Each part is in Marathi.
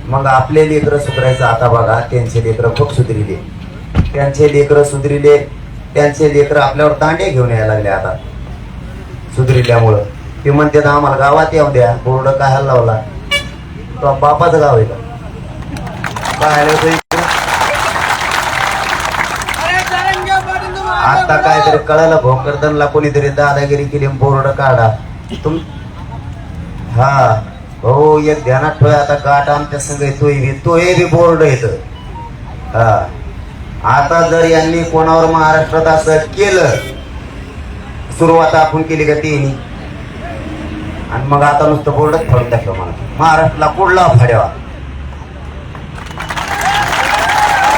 मग आपले लेकरं सुधारायचं आता बघा, त्यांचे लेकरं खूप सुधरिले, त्यांचे लेकरं सुधरिले, त्यांचे लेकरं आपल्यावर दांडे घेऊन यायला लागले आता सुधरिल्यामुळं. ते म्हणते आम्हाला गावात येऊ द्या, बोर्ड काय लावला, तो बापाचं गाव आहे का काय? आता काहीतरी कळालं, भोकरदनला कोणीतरी दादागिरी केली, बोर्ड काढा तुम. हा हो, एक ध्यानात ठेवा, आता गाठ आमच्या संघ तो हे बी बोर्ड येत. हा आता जर यांनी कोणावर महाराष्ट्रात असं केलं, सुरुवात आपण केली का तिने, आणि मग आता नुसतं बोर्डच फाडून दाखव मला, महाराष्ट्राला कुठला फाड्यावा,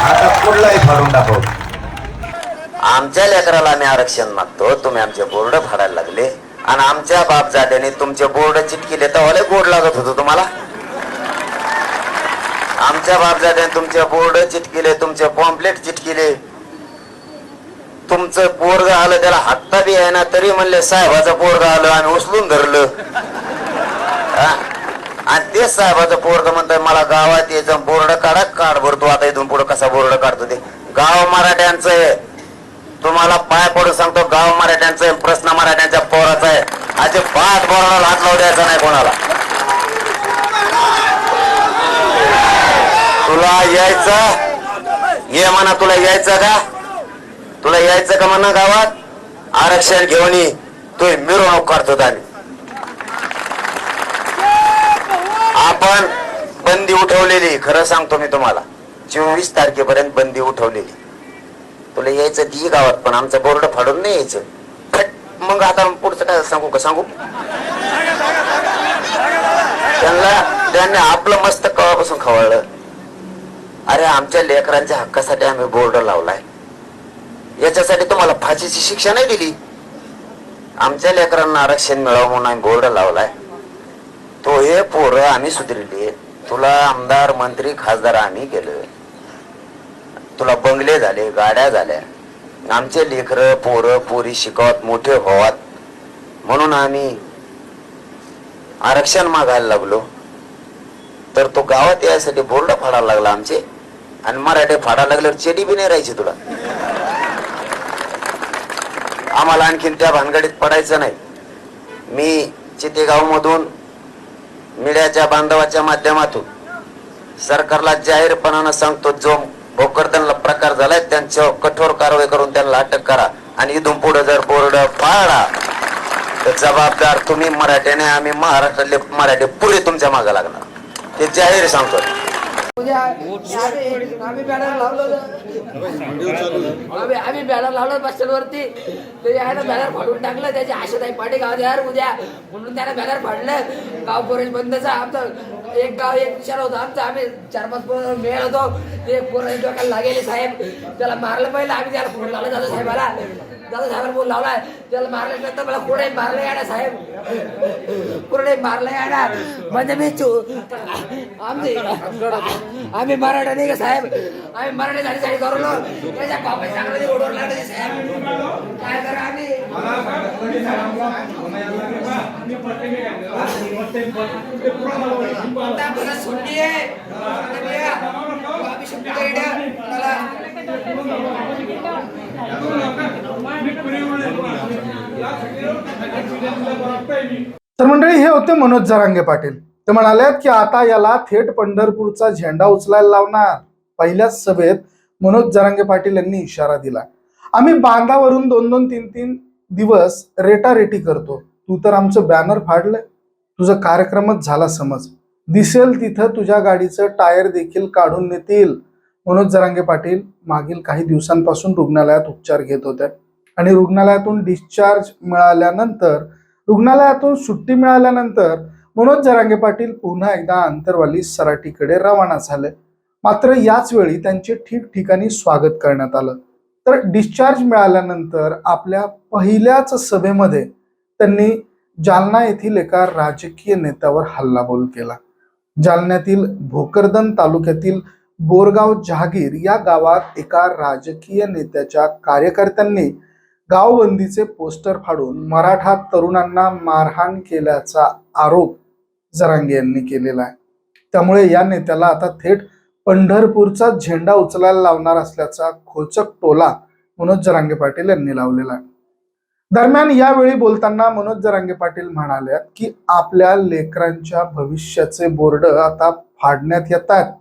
आता कुठलाही फाडून दाखव. आमच्या लेकराला आम्ही आरक्षण मागतो, तुम्ही आमचे बोर्ड फाडायला लागले, आणि आमच्या बापजाद्याने तुमचे बोर्ड चिटकिले तर गोड लागत होतं तुम्हाला. आमच्या बापजाद्याने तुमचे बोर्ड चिटकिले, तुमचे पॉम्पलेट चिटकिले, तुमचं पोरग आलं त्याला हाकता बी आहे ना, तरी म्हणले साहेबाचं पोरग आलं, आम्ही उचलून धरलं. आणि तेच साहेबाचं पोरग म्हणतोय मला गावात यायचं, बोर्ड काढा, काढ भरतो. आता इथून पुढे कसा बोर्ड काढतो ते, गाव मराठ्यांचं आहे, तुम्हाला पाय पडून सांगतो, गाव मराठ्यांचं आहे, प्रश्न मराठ्यांच्या पोराचा आहे. अजिबात बोर्डाला हात लावू द्यायचा नाही कोणाला. तुला यायचं ये म्हणा, तुला यायचं का, तुला यायचं का म्हणा गावात, आरक्षण घेऊन ये, तो मिरवणूक काढतो. आम्ही आपण बंदी उठवलेली, खरं सांगतो मी तुम्हाला, 24 तारखेपर्यंत बंदी उठवलेली. तुला यायचं ती गावात, पण आमचा बोर्ड फाडून नाही यायचं. मग आता पुढचं काय सांगू का सांगू, त्यांनी आपलं मस्त कवापासून खवळलं. अरे आमच्या लेकरांच्या हक्कासाठी आम्ही बोर्ड लावलाय, याच्यासाठी तुम्हाला फाशीची शिक्षा नाही दिली, आमच्या लेकरांना आरक्षण मिळावं म्हणून आम्ही बोर्ड लावलाय. तो हे पोरं आम्ही सुधरले, तुला आमदार मंत्री खासदार आम्ही केलं, तुला बंगले झाले, गाड्या झाल्या, आमचे लेकरं पोरं पोरी शिकवत मोठे व्हावात म्हणून आम्ही आरक्षण मागायला लागलो, तर तो गावात यायसाठी बोर्ड फाडायला लागला आमचे, आणि मराठे फाडायला लागल्यावर चेडी बी नाही राहायची तुला. आम्हाला आणखीन त्या भानगडीत पडायचं नाही. मी चितेगाव मधून मीडियाच्या बांधवाच्या माध्यमातून सरकारला जाहीरपणानं सांगतो, जो भोकरदनला प्रकार झालाय त्यांच्यावर कठोर कारवाई करून त्यांना अटक करा, आणि इथून पुढे जर बोर्ड फाडा तर जबाबदार तुम्ही मराठ्याने, आम्ही महाराष्ट्रातले मराठे पुरे तुमच्या मागे लागणार, ते जाहीर सांगतो. आम्ही बॅनर लावलो बस स्टँड वरती, बॅनर फाडून टाकलं, त्याची आशाताई पाटे गावात यार उद्या म्हणून त्याने बॅनर फाडलं. गाव पोरेज बंदचा आमचं एक गाव एक विचार होता आमचा, आम्ही 4-5 पोरं मिळत होतो, ते पोरं डोक्याला लागेले साहेब, त्याला मारलं पहिलं, आम्ही त्याला फोन लावला दादा साहेबाला, दादा साहेबाला फोन लावलाय, त्याला मारल्यानंतर मला पुढे मारलं याडा साहेब, पुढे मारलं याडा, म्हणजे मी आम्ही मराठा नाही का साहेब, आम्ही मराठी झाली करलो, त्याच्या बाबा चांगलं ओढवलं लागले साहेब, काय करा आम्ही सुट्टी आहे, तर मंडळी, हे होते मनोज जरांगे पाटील. ते म्हणाले की आता याला थेट पंढरपूरचा झेंडा उचलायला लावणार. पहिल्याच सभेत मनोज जरांगे पाटील यांनी इशारा दिला, आम्ही बांधावरून 2-2, 3-3 दिवस रेटारेटी करतो, तू तर आमचं बॅनर फाडलंय, तुझा कार्यक्रमच झाला समज, दिसेल तिथं तुझ्या गाडीचं टायर देखील काढून नेतील. मनोज जरांगे पाटील मागील काही दिवसांपासून रुग्णालयात उपचार घेत होते, आणि रुग्णालयातून डिस्चार्ज मिळाल्यानंतर, रुग्णालयातून सुट्टी मिळाल्यानंतर मनोज जरांगे पाटील पुन्हा एकदा आंतरवाली सराटीकडे रवाना झाले. मात्र याच वेळी त्यांचे ठिकठिकाणी स्वागत करण्यात आलं. तर डिस्चार्ज मिळाल्यानंतर आपल्या पहिल्याच सभेमध्ये त्यांनी जालना येथील एका राजकीय नेत्यावर हल्लाबोल केला. जालन्यातील भोकरदन तालुक्यातील बोरगाव जहागीर या गावात एका राजकीय नेत्याच्या कार्यकर्त्यांनी गावबंदीचे पोस्टर फाडून मराठा तरुणांना मारहाण केल्याचा आरोप जरांगे यांनी केलेला आहे. त्यामुळे या नेत्याला आता थेट पंढरपूरचा झेंडा उचलायला लावणार असल्याचा खोचक टोला मनोज जरांगे पाटील यांनी लावलेला आहे. दरम्यान यावेळी बोलताना मनोज जरांगे पाटील म्हणाले की आपल्या लेकरांच्या भविष्याचे बोर्ड आता फाडण्यात येत आहेत,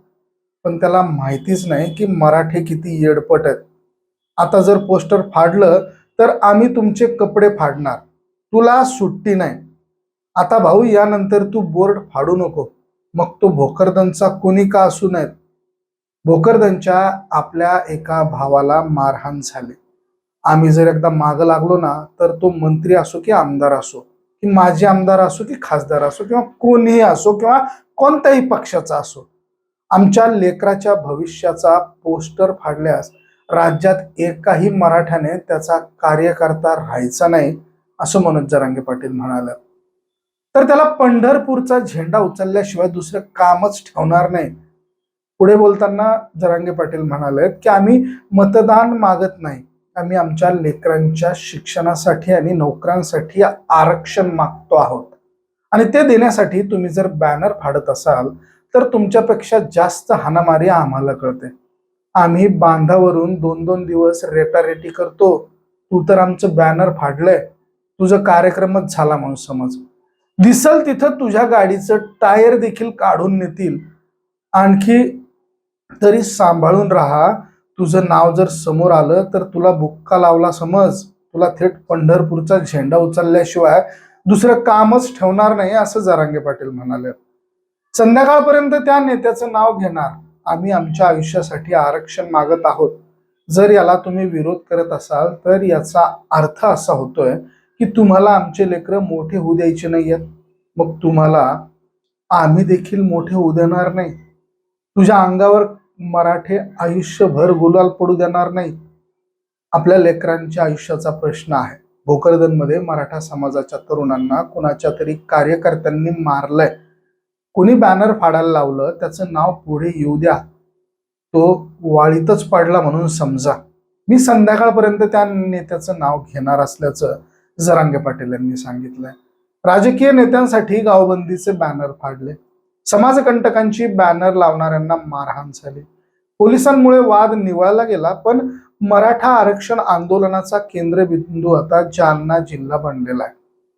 पण त्याला माहितीच नाही की मराठे किती येडपट आहेत. आता जर पोस्टर फाडलं तर आम्ही तुमचे कपडे फाडणार, तुला सुट्टी नाही. आता भाऊ यानंतर तू बोर्ड फाडू नको, मग तो भोकरदनचा कोणी का असू नयेत. भोकरदनच्या आपल्या एका भावाला मारहाण झाली. आम्ही जर एकदा मागं लागलो ना तर तो मंत्री असो की आमदार असो, की माजी आमदार असो की खासदार असो किंवा कोणीही असो किंवा कोणत्याही पक्षाचा असो, आमच्या लेकराच्या भविष्याचा पोस्टर फाडल्यास राज्यात एकाही मराठ्याने त्याचा कार्यकर्ता राहायचा नाही, असं मनोज जरांगे पाटील म्हणाले. तर त्याला पंढरपूरचा झेंडा उचलल्याशिवाय दुसरं कामच ठेवणार नाही. पुढे बोलताना जरांगे पाटील म्हणाले की आम्ही मतदान मागत नाही, आम्ही आमच्या लेकरांच्या शिक्षणासाठी आणि नोकऱ्यांसाठी आरक्षण मागतो आहोत. आणि ते देण्यासाठी तुम्ही जर बॅनर फाडत असाल तर तुमच्यापेक्षा जास्त हाणामारी आम्हाला कळते. आम्ही बांधावरून 2-2 दिवस रेटारेटी करतो, तू तर आमचं बॅनर फाडलंय, तुझं कार्यक्रमच झाला म्हणून समज. दिसल तिथं तुझ्या गाडीचं टायर देखील काढून नेतील. आणखी तरी सांभाळून राहा, तुझं नाव जर समोर आलं तर तुला बुक्का लावला समज, तुला थेट पंढरपूरचा झेंडा उचलल्याशिवाय दुसरं कामच ठेवणार नाही, असं जरांगे पाटील म्हणाले. संध्याकाळपर्यंत त्या नेत्याचं नाव घेणार. आम्ही आमच्या आयुष्यासाठी आरक्षण मागत आहोत. जर याला तुम्ही विरोध करत असाल तर याचा अर्थ असा होतोय की तुम्हाला आमचे लेकरं मोठे होऊ द्यायचे नाहीयेत, मग तुम्हाला आम्ही देखील मोठे होऊ देणार नाही. तुझ्या अंगावर मराठे आयुष्यभर गुलाल पडू देणार नाही. आपल्या लेकरांच्या आयुष्याचा प्रश्न आहे. भोकरदनमध्ये मराठा समाजाच्या तरुणांना कुणाच्या तरी कार्यकर्त्यांनी मारलंय. कोणी बॅनर फाडायला लावलं, त्याचं नाव पुढे येऊ द्या, तो वाळीतच पडला म्हणून समजा. मी संध्याकाळपर्यंत त्या नेत्याचं नाव घेणार असल्याचं जरांगे पाटील यांनी सांगितलंय. राजकीय नेत्यांसाठी गावबंदीचे बॅनर फाडले, समाजकंटकांची बॅनर लावणाऱ्यांना मारहाण झाली. पोलिसांमुळे वाद निवळला गेला, पण मराठा आरक्षण आंदोलनाचा केंद्रबिंदू आता जालना जिल्हा बनलेला आहे.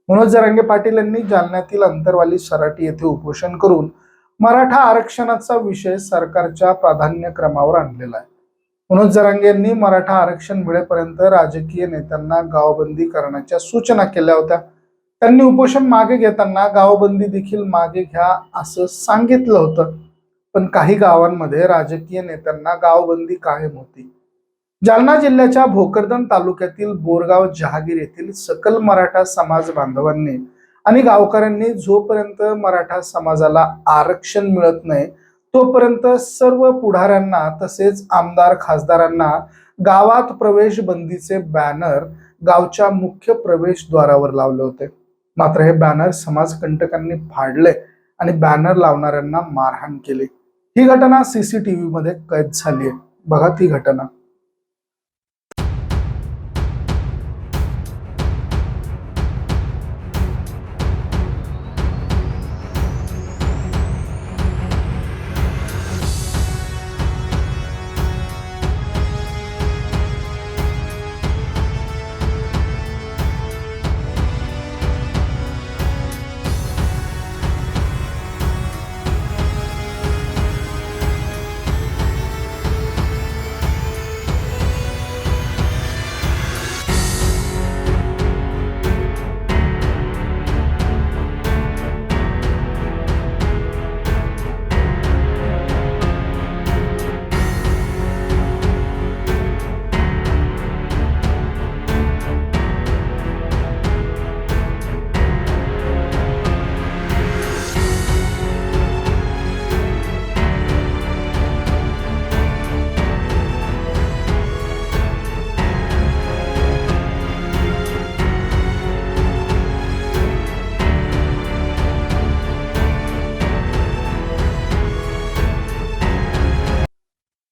मनोज जरांगे पाटील यांनी जालन्यातील अंतरवाली सराटी येथे उपोषण करून मराठा आरक्षणाचा विषय सरकारच्या प्राधान्यक्रमावर आणलेला आहे. मनोज जरांगे यांनी मराठा आरक्षण मिळेपर्यंत राजकीय नेत्यांना गावबंदी करण्याच्या सूचना केल्या होत्या. त्यांनी उपोषण मागे घेताना गावबंदी देखील मागे घ्या असं सांगितलं होतं, पण काही गावांमध्ये राजकीय नेत्यांना गावबंदी कायम होती. जालना जिल्ह्याच्या भोकरदन तालुक्यातील बोरगाव जहागीर येथील सकल मराठा समाज बांधवांनी आणि गावकऱ्यांनी जोपर्यंत मराठा समाजाला आरक्षण मिळत नाही तोपर्यंत सर्व पुढाऱ्यांना तसेच आमदार खासदारांना गावात प्रवेश बंदीचे बॅनर गावच्या मुख्य प्रवेशद्वारावर लावले होते. मात्र हे बॅनर समाजकंटकांनी फाडले आणि बॅनर लावणाऱ्यांना मारहाण केली. ही घटना CCTV मध्ये कैद झाली आहे. बघा ती घटना.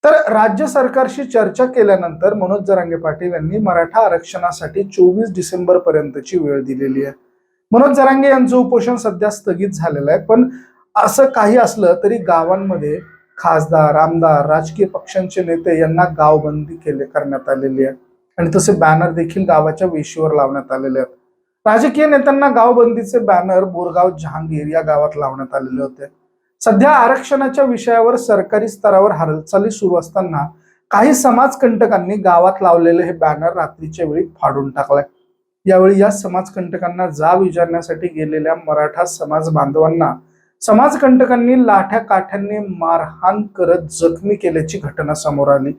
तर राज्य सरकारशी चर्चा केल्यानंतर मनोज जरांगे पाटील यांनी मराठा आरक्षणासाठी 24 डिसेंबर पर्यंतची वेळ दिलेली आहे. मनोज जरांगे यांचं उपोषण सध्या स्थगित झालेलं आहे, पण असं काही असलं तरी गावांमध्ये खासदार, आमदार, राजकीय पक्षांचे नेते यांना गावबंदी करण्यात आलेली आहे आणि तसे बॅनर देखील गावाच्या वेशीवर लावण्यात आलेले आहेत. राजकीय नेत्यांना गावबंदीचे बॅनर बोरगाव जहांगीर या गावात लावण्यात आलेले होते. सध्या आरक्षणाच्या विषयावर सरकारी स्तरावर हालचाली सुरू असताना काही समाजकंटकांनी गावात लावलेले हे बॅनर रात्रीच्या वेळी फाडून टाकलाय. यावेळी या समाजकंटकांना जाब विचारण्यासाठी गेलेल्या मराठा समाज बांधवांना समाजकंटकांनी लाठ्या काठ्यांनी मारहाण करत जखमी केल्याची घटना समोर आली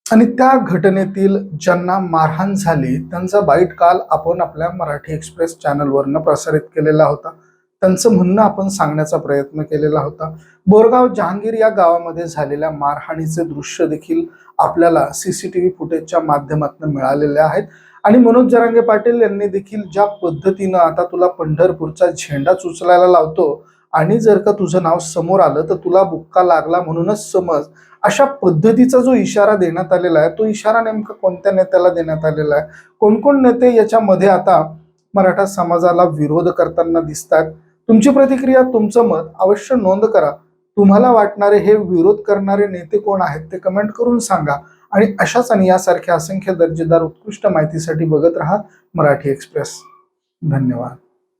आणि त्या घटनेतील ज्यांना मारहाण झाली त्यांचा बाईट काल आपण आपल्या मराठी एक्सप्रेस चॅनलवरनं प्रसारित केलेला होता. त्यांचं म्हणणं आपण सांगण्याचा प्रयत्न केलेला होता. बोरगाव जहांगीर या गावामध्ये झालेल्या मारहाणीचे दृश्य देखील आपल्याला सीसीटीव्ही फुटेजच्या माध्यमातून मिळालेले आहेत आणि मनोज जरांगे पाटील यांनी देखील ज्या पद्धतीनं आता तुला पंढरपूरचा झेंडा उचलायला लावतो आणि जर का तुझं नाव समोर आलं तर तुला बुक्का लागला म्हणूनच समज, अशा पद्धतीचा जो इशारा देण्यात आलेला आहे तो इशारा नेमका कोणत्या नेत्याला देण्यात आलेला आहे? कोण कोण नेते याच्यामध्ये आता मराठा समाजाला विरोध करताना दिसतात? तुमची प्रतिक्रिया, तुमचं मत अवश्य नोंद करा. तुम्हाला वाटणारे हे विरोध करणारे नेते कोण आहेत ते कमेंट करून सांगा आणि अशाच आणि यासारख्या असंख्य दर्जेदार उत्कृष्ट माहितीसाठी बघत राहा मराठी एक्सप्रेस. धन्यवाद.